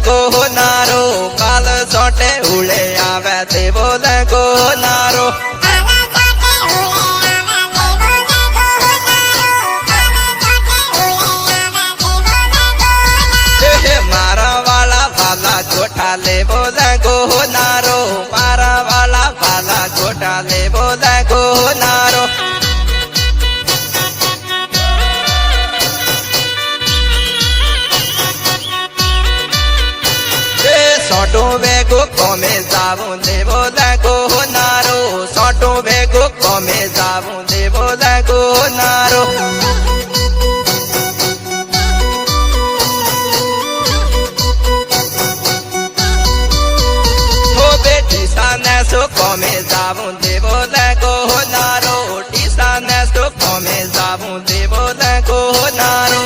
गोनारो काल सोटे उड़े आवे देवो गोनारो मारा वाला भाला गोटा ले बोले गोनारो मारा वाला भाला गोटा ले बोले गोनारो सोटो बेगो कमे जाबू दे बोले गोनारो सोटो बेगो कमे जाबू दे बोले गोनारो सो कमे जाबू देवो गोनारो टीसा नेस्तो कमे जाबू देवो गोनारो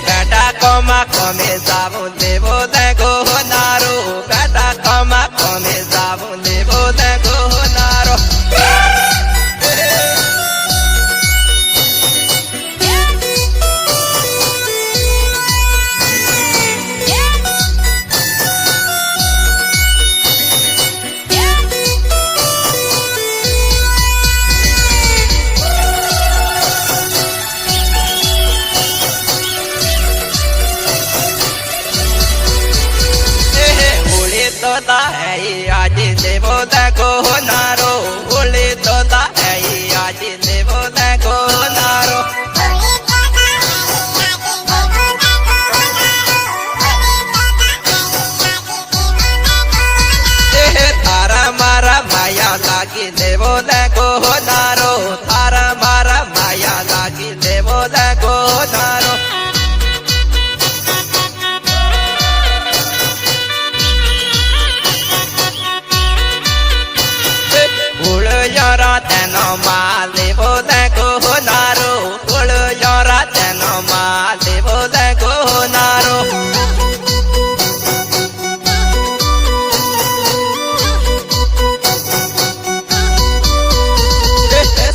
बेटा कमा कमे जाबू देवो गोनारो बेटा कमा कमे जाबू देवो गोनारो आज देवो गोनारो बोले तो आज देवो गोनारो तारा मारा माया लागी देवो गोनारो तारा मारा माया लागी देवो गोनारो यारा तेनो माले बोले गोनारो बोल यारा तेनो माले बोले गोनारो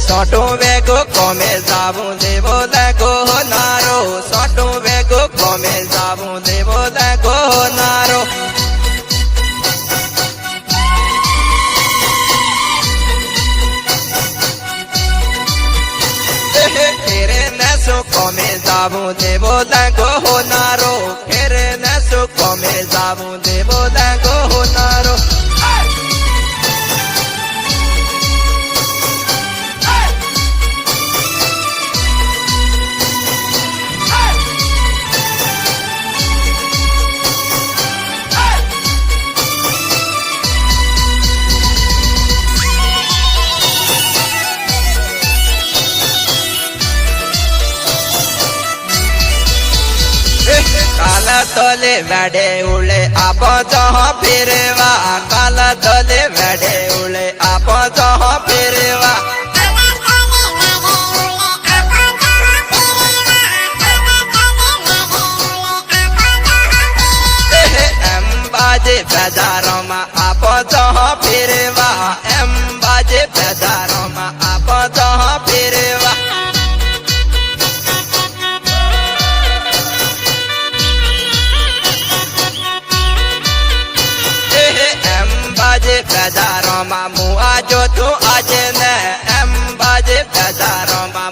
सोटो बेगो कमे जाबू दे बोले गोनारो सोटो बेगो कमे जाबू दे बोले गोनारो तेरे नसो कमे जाबू देवो गोनारो तेरे नसो कमे जाबू देवो गोनारो काला तोले वेडे उले आप जहाँ फिरवा काला तोले वेडे उले आप जहाँ फिरवा एम बाजे बाजारों में आप जहाँ फिरवा एम बाजे बाजारों में आप जहाँ फिरवा बाजारों में मुआ जो तू आज न एम बाजे बाजारों में